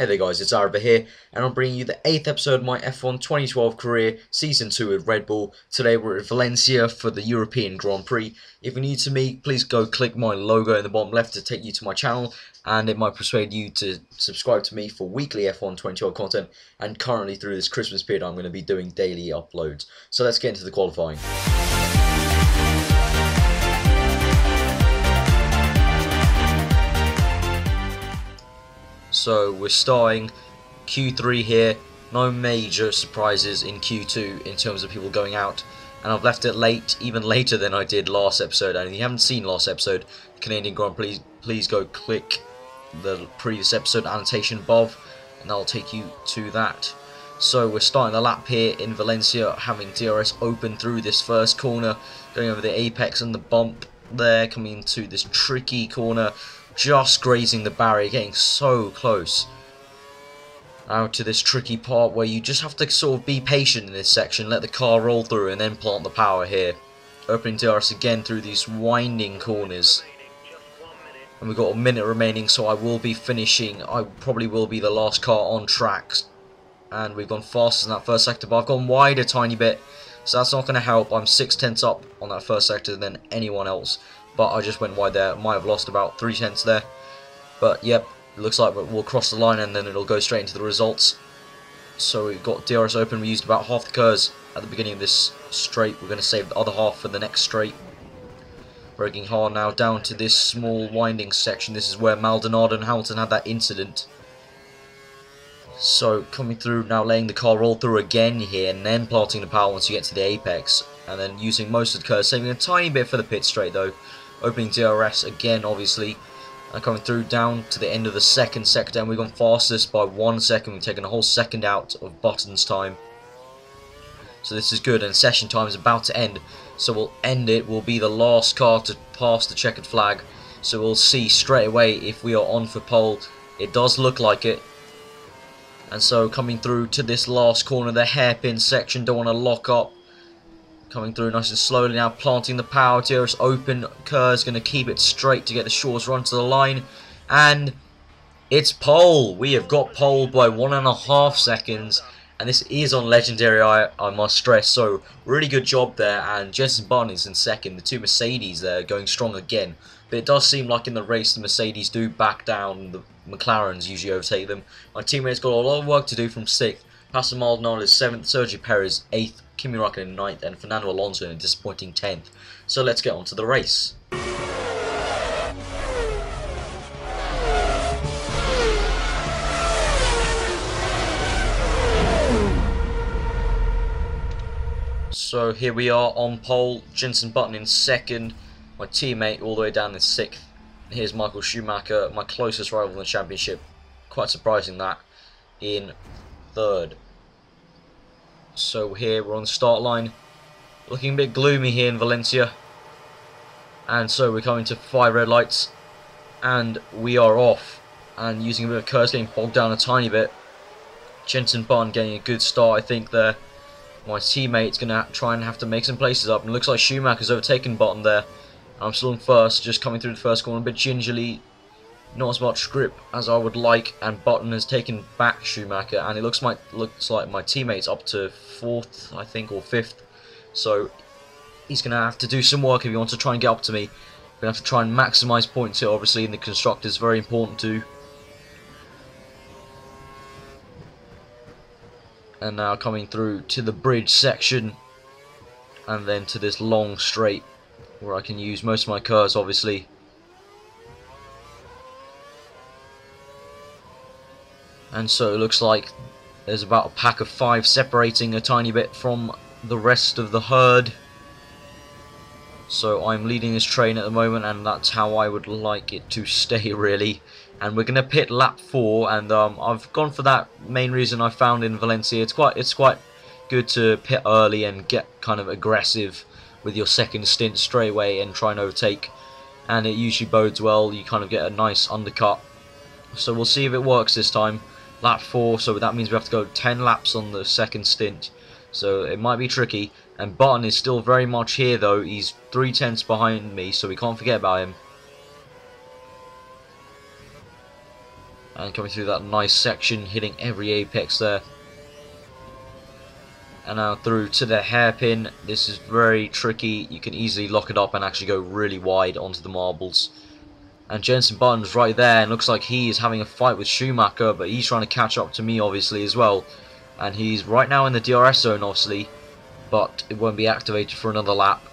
Hey there guys, it's Arba here, and I'm bringing you the 8th episode of my F1 2012 career, Season 2 with Red Bull. Today we're at Valencia for the European Grand Prix. If you're new to me, please go click my logo in the bottom left to take you to my channel, and it might persuade you to subscribe to me for weekly F1 2012 content, and currently through this Christmas period I'm going to be doing daily uploads. So let's get into the qualifying. So we're starting Q3 here, no major surprises in Q2 in terms of people going out, and I've left it late, even later than I did last episode. And if you haven't seen last episode, Canadian Grand Prix, please go click the previous episode annotation above and that'll take you to that. So we're starting the lap here in Valencia, having DRS open through this first corner, going over the apex and the bump there, coming into this tricky corner, just grazing the barrier, getting so close out to this tricky part where you just have to sort of be patient in this section, let the car roll through and then plant the power here. Opening DRS again through these winding corners. And we've got a minute remaining, so I will be finishing. I probably will be the last car on tracks. And we've gone faster in that first sector, but I've gone wide a tiny bit, so that's not going to help. I'm 6/10 up on that first sector than anyone else. But I just went wide there. Might have lost about 3/10 there. But yep, it looks like we'll cross the line and then it'll go straight into the results. So we've got DRS open. We used about half the curves at the beginning of this straight. We're going to save the other half for the next straight. Braking hard now down to this small winding section. This is where Maldonado and Hamilton had that incident. So coming through now, letting the car roll through again here and then planting the power once you get to the apex. And then using most of the curves, saving a tiny bit for the pit straight though. Opening DRS again, obviously, and coming through down to the end of the second sector, and we've gone fastest by 1 second. We've taken a whole second out of Button's time, so this is good. And session time is about to end, so we'll end it. We'll be the last car to pass the checkered flag, so we'll see straight away if we are on for pole. It does look like it. And so coming through to this last corner, the hairpin section, don't want to lock up. Coming through nice and slowly now, planting the power. DRS open, Kerr's going to keep it straight to get the shortest run to the line. And it's pole. We have got pole by 1.5 seconds. And this is on legendary, I must stress. So really good job there. And Jenson Button is in second. The two Mercedes there going strong again. But it does seem like in the race the Mercedes do back down. The McLarens usually overtake them. My teammates got a lot of work to do from 6th. Pastor Maldonado is 7th. Sergio Perez 8th. Kimi Räikkönen 9th, and Fernando Alonso in a disappointing 10th. So let's get on to the race. So here we are on pole, Jenson Button in 2nd, my teammate all the way down in 6th. Here's Michael Schumacher, my closest rival in the championship, quite surprising that, in 3rd. So here we're on the start line, looking a bit gloomy here in Valencia, and so we're coming to 5 red lights, and we are off, and using a bit of curves, getting bogged down a tiny bit. Jenson Button getting a good start, I think there. My teammate's going to try and have to make some places up, and it looks like Schumacher's overtaken Button there. I'm still in 1st, just coming through the first corner a bit gingerly. Not as much grip as I would like, and Button has taken back Schumacher, and it looks like my teammate's up to 4th, I think, or 5th. So he's going to have to do some work if he wants to try and get up to me. We're going to have to try and maximise points here, obviously, in the constructors, very important too. And now coming through to the bridge section, and then to this long straight, where I can use most of my curves, obviously. And so it looks like there's about a pack of 5 separating a tiny bit from the rest of the herd. So I'm leading this train at the moment, and that's how I would like it to stay, really. And we're going to pit lap 4, and I've gone for that main reason I found in Valencia. It's quite good to pit early and get kind of aggressive with your second stint straight away and try and overtake. And it usually bodes well. You kind of get a nice undercut. So we'll see if it works this time. Lap 4, so that means we have to go 10 laps on the second stint, so it might be tricky. And Button is still very much here though. He's 3/10 behind me, so we can't forget about him. And coming through that nice section, hitting every apex there. And now through to the hairpin. This is very tricky. You can easily lock it up and actually go really wide onto the marbles. And Jenson Button's right there, and looks like he is having a fight with Schumacher, but he's trying to catch up to me obviously as well. And he's right now in the DRS zone obviously, but it won't be activated for another lap.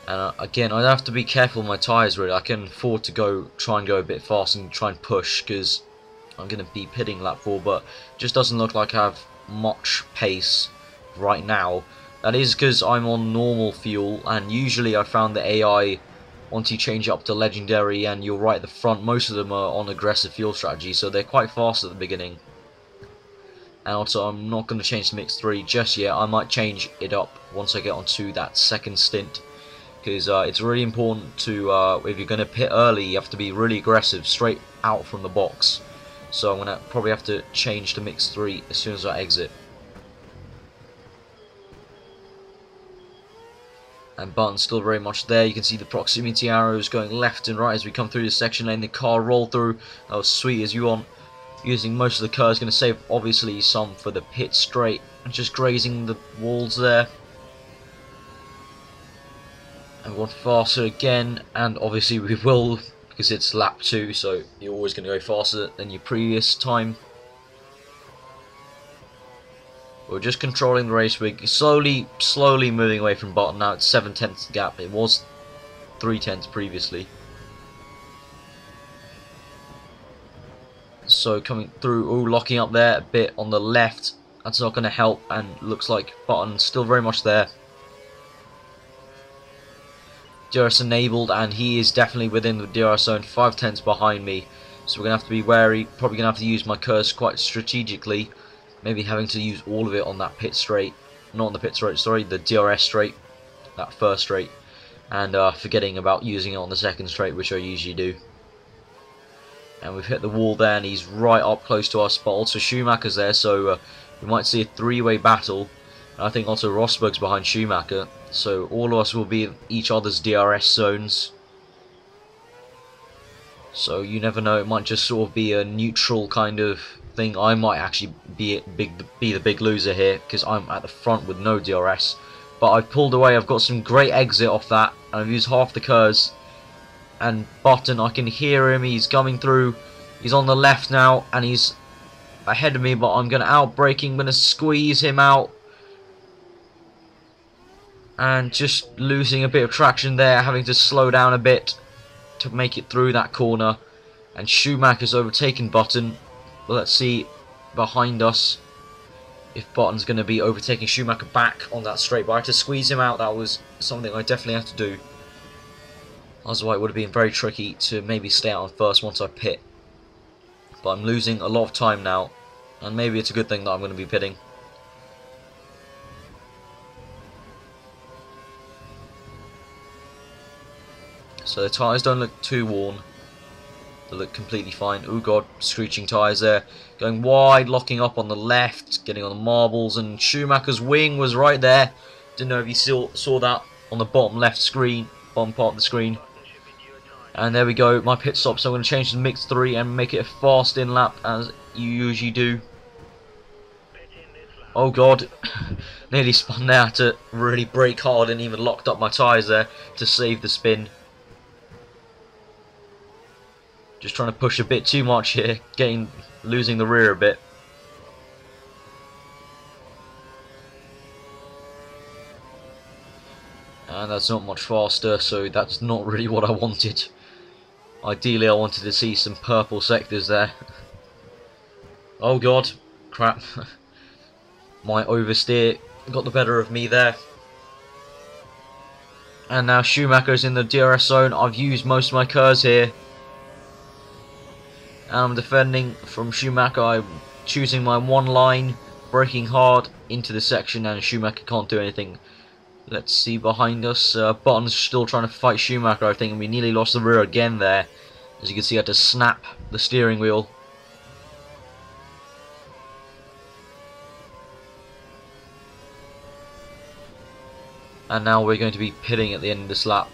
And again, I have to be careful with my tyres really. I can afford to try and go a bit fast and try and push, because I'm going to be pitting lap 4, but it just doesn't look like I have much pace right now. That is because I'm on normal fuel, and usually I found the AI, once you change it up to legendary and you're right at the front, most of them are on aggressive fuel strategy, so they're quite fast at the beginning. And also I'm not going to change to mix 3 just yet. I might change it up once I get onto that second stint, because it's really important to, if you're going to pit early, you have to be really aggressive straight out from the box. So I'm going to probably have to change to mix 3 as soon as I exit. And Button's still very much there. You can see the proximity arrows going left and right as we come through the section lane. The car roll through. That was sweet as you want. Using most of the curves, going to save obviously some for the pit straight. And just grazing the walls there. And we want faster again. And obviously we will, because it's lap 2. So you're always going to go faster than your previous time. We're just controlling the race. We're slowly moving away from Button. Now it's 7/10 gap. It was 3/10 previously. So coming through, locking up there a bit on the left. That's not going to help, and looks like Button's still very much there. DRS enabled, and he is definitely within the DRS zone, 5/10 behind me. So we're going to have to be wary. Probably going to have to use my curves quite strategically. Maybe having to use all of it on that pit straight. Not on the pit straight, sorry, the DRS straight. That first straight. And forgetting about using it on the second straight, which I usually do. And we've hit the wall there, and he's right up close to us. But also Schumacher's there, so we might see a three-way battle. And I think also Rosberg's behind Schumacher. So all of us will be in each other's DRS zones. So you never know, it might just sort of be a neutral kind of thing. I might actually be the big loser here, because I'm at the front with no DRS. But I've pulled away. I've got some great exit off that, and I've used half the curves. And Button, I can hear him. He's coming through. He's on the left now, and he's ahead of me. But I'm going to outbrake him. I'm going to squeeze him out, and just losing a bit of traction there, having to slow down a bit to make it through that corner. And Schumacher's overtaken Button. But let's see behind us if Button's going to be overtaking Schumacher back on that straight. But I had to squeeze him out. That was something I definitely had to do. Otherwise it would have been very tricky to maybe stay out on first once I pit. But I'm losing a lot of time now, and maybe it's a good thing that I'm going to be pitting. So the tyres don't look too worn. They look completely fine. Oh god, screeching tyres there. Going wide, locking up on the left, getting on the marbles, and Schumacher's wing was right there. Didn't know if you saw that on the bottom left screen, bottom part of the screen. And there we go, my pit stop. So I'm going to change to mix 3 and make it a fast in lap as you usually do. Oh god, nearly spun there to really brake hard and even locked up my tyres there to save the spin. Just trying to push a bit too much here, losing the rear a bit. And that's not much faster, so that's not really what I wanted. Ideally I wanted to see some purple sectors there. Oh god, crap. My oversteer got the better of me there. And now Schumacher's in the DRS zone. I've used most of my curves here. I'm defending from Schumacher. I'm choosing my one line, braking hard into the section, and Schumacher can't do anything. Let's see behind us. Button's still trying to fight Schumacher, I think, and we nearly lost the rear again there. As you can see, I had to snap the steering wheel. And now we're going to be pitting at the end of this lap,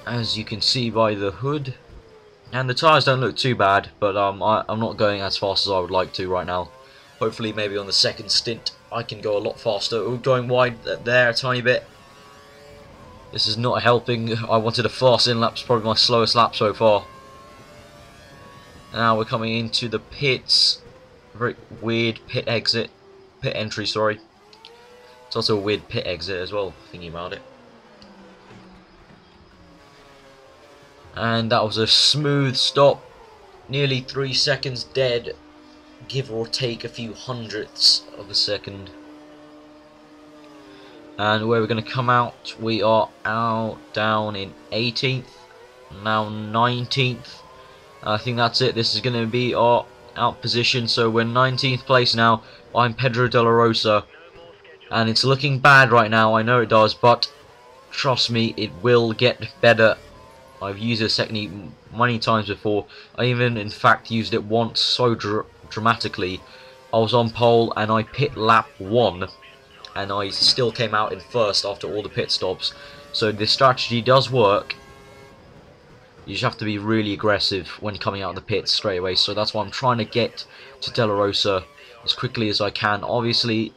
as you can see by the hood. And the tyres don't look too bad, but I'm not going as fast as I would like to right now. Hopefully maybe on the second stint I can go a lot faster. Ooh, going wide there a tiny bit. This is not helping. I wanted a fast in lap's probably my slowest lap so far. Now we're coming into the pits. Very weird pit entry, sorry. It's also a weird pit exit as well, thinking about it. And that was a smooth stop. Nearly 3 seconds dead, give or take a few hundredths of a second. And where we're going to come out, we are out down in 18th, now 19th. I think that's it. This is going to be our out position. So we're 19th place now. I'm Pedro de la Rosa, and it's looking bad right now. I know it does, but trust me, it will get better. I've used this technique many times before. I even, in fact, used it once so dramatically. I was on pole and I pit lap 1, and I still came out in first after all the pit stops. So this strategy does work. You just have to be really aggressive when coming out of the pits straight away. So that's why I'm trying to get to De La Rosa as quickly as I can. Obviously, it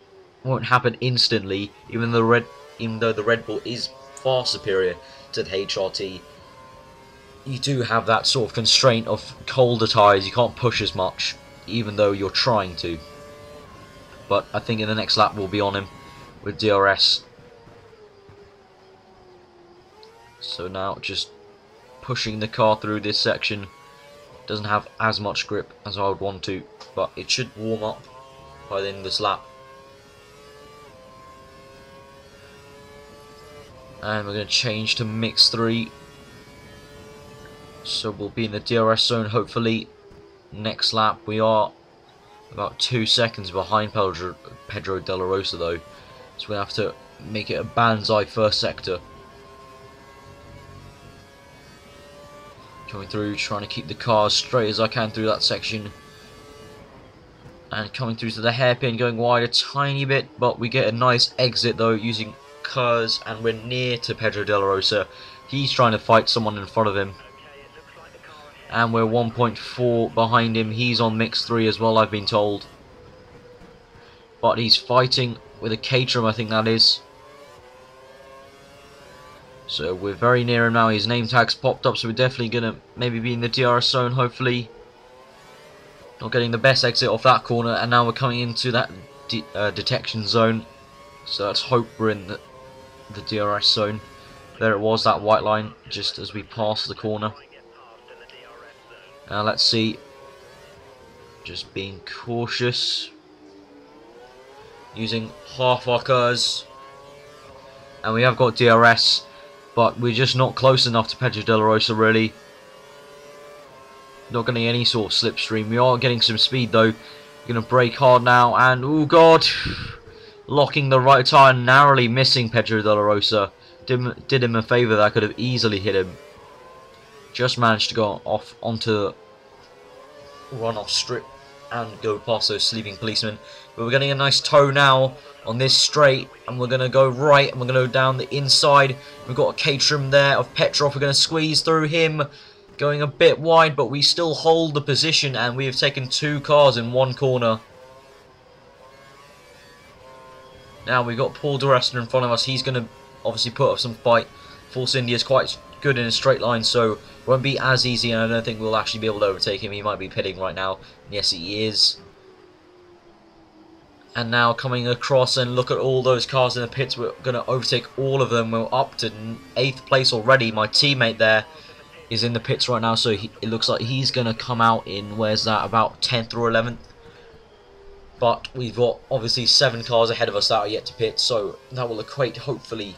won't happen instantly, even though the Red Bull is far superior to the HRT. You do have that sort of constraint of colder tyres. You can't push as much, even though you're trying to. But I think in the next lap we'll be on him with DRS. So now just pushing the car through this section. Doesn't have as much grip as I would want to, but it should warm up by the end of this lap. And we're going to change to mix 3. So we'll be in the DRS zone hopefully next lap. We are about 2 seconds behind Pedro de la Rosa though, so we'll have to make it a banzai first sector. Coming through, trying to keep the car as straight as I can through that section. And coming through to the hairpin, going wide a tiny bit, but we get a nice exit though using curves, and we're near to Pedro de la Rosa. He's trying to fight someone in front of him. And we're 1.4 behind him. He's on mix 3 as well, I've been told. But he's fighting with a Caterham, I think that is. So we're very near him now. His name tag's popped up, so we're definitely going to maybe be in the DRS zone, hopefully. Not getting the best exit off that corner, and now we're coming into that detection zone. So let's hope we're in the DRS zone. There it was, that white line, just as we pass the corner. Now let's see. Just being cautious. Using half our curves. And we have got DRS. But we're just not close enough to Pedro de la Rosa, really. Not getting any sort of slipstream. We are getting some speed, though. Going to brake hard now. And, oh, God. Locking the right tyre. Narrowly missing Pedro de la Rosa. Did him a favour that could have easily hit him. Just managed to go off onto run-off strip and go past those sleeping policemen. But we're getting a nice toe now on this straight, and we're going to go right, and we're going to go down the inside. We've got a Caterham there of Petrov. We're going to squeeze through him, going a bit wide, but we still hold the position, and we have taken 2 cars in 1 corner. Now we've got Paul di Resta in front of us. He's going to obviously put up some fight. Force India is quite good in a straight line, so it won't be as easy, and I don't think we'll actually be able to overtake him. He might be pitting right now. Yes, he is. And now coming across, and look at all those cars in the pits. We're going to overtake all of them. We're up to 8th place already. My teammate there is in the pits right now, so it looks like he's going to come out in, where's that, about 10th or 11th. But we've got obviously 7 cars ahead of us that are yet to pit, so that will equate hopefully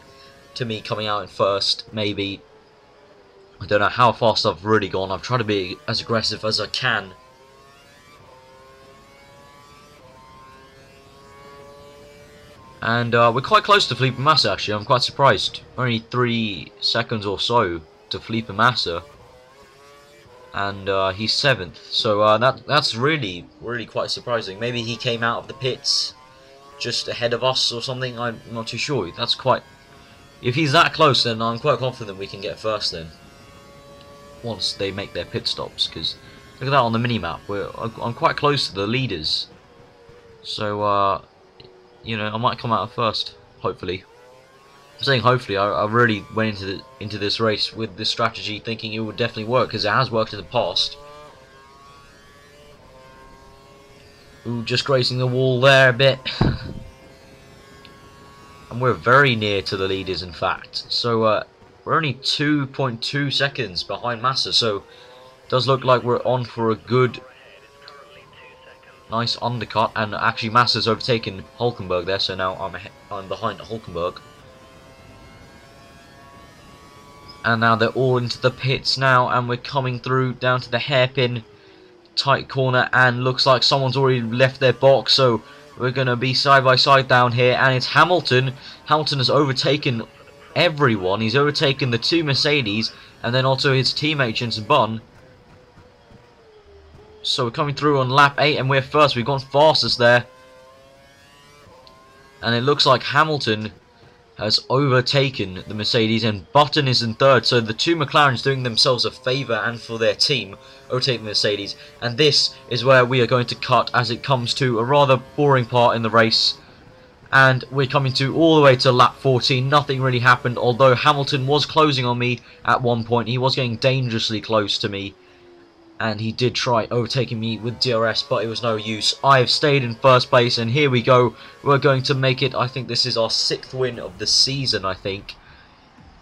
to me coming out in first, maybe. I don't know how fast I've really gone. I've tried to be as aggressive as I can. And we're quite close to Felipe Massa, actually. I'm quite surprised. Only 3 seconds or so to Felipe Massa. And he's 7th. So that's really quite surprising. Maybe he came out of the pits just ahead of us or something. I'm not too sure. That's quite If he's that close, then I'm quite confident we can get first then. Once they make their pit stops, because look at that on the mini-map. I'm quite close to the leaders. So, you know, I might come out first, hopefully. I'm saying hopefully. I really went into this race with this strategy thinking it would definitely work, because it has worked in the past. Ooh, just grazing the wall there a bit. And we're very near to the leaders, in fact. So, we're only 2.2 seconds behind Massa, so it does look like we're on for a good, nice undercut. And actually, Massa's overtaken Hulkenberg there, so now I'm behind Hulkenberg. And now they're all into the pits now, and we're coming through down to the hairpin tight corner, and looks like someone's already left their box, so we're going to be side by side down here, and it's Hamilton. Hamilton has overtaken everyone. He's overtaken the two Mercedes, and then also his teammate Jenson Button. So we're coming through on lap 8, and we're first. We've gone fastest there. And it looks like Hamilton has overtaken the Mercedes, and Button is in third. So the two McLarens doing themselves a favour, and for their team, overtaking the Mercedes. And this is where we are going to cut, as it comes to a rather boring part in the race. And we're coming to all the way to lap 14. Nothing really happened, although Hamilton was closing on me at one point. He was getting dangerously close to me, and he did try overtaking me with DRS, but it was no use. I have stayed in first place, and here we go. We're going to make it. I think this is our 6th win of the season, I think.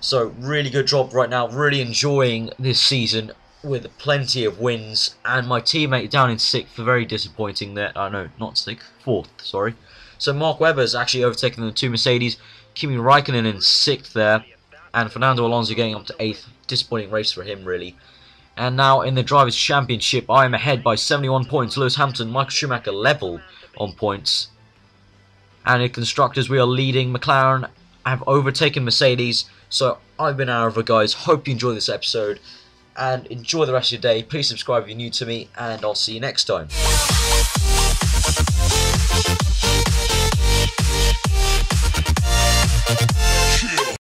So, really good job right now. Really enjoying this season with plenty of wins. And my teammate down in 6th, very disappointing there. No, not 6th, 4th, sorry. So, Mark Webber's actually overtaken the two Mercedes. Kimi Raikkonen in 6th there. And Fernando Alonso getting up to 8th. Disappointing race for him, really. And now in the Drivers' Championship, I am ahead by 71 points. Lewis Hamilton, Michael Schumacher level on points. And in Constructors, we are leading. McLaren have overtaken Mercedes. So I've been Arava, guys. Hope you enjoyed this episode. And enjoy the rest of your day. Please subscribe if you're new to me. And I'll see you next time.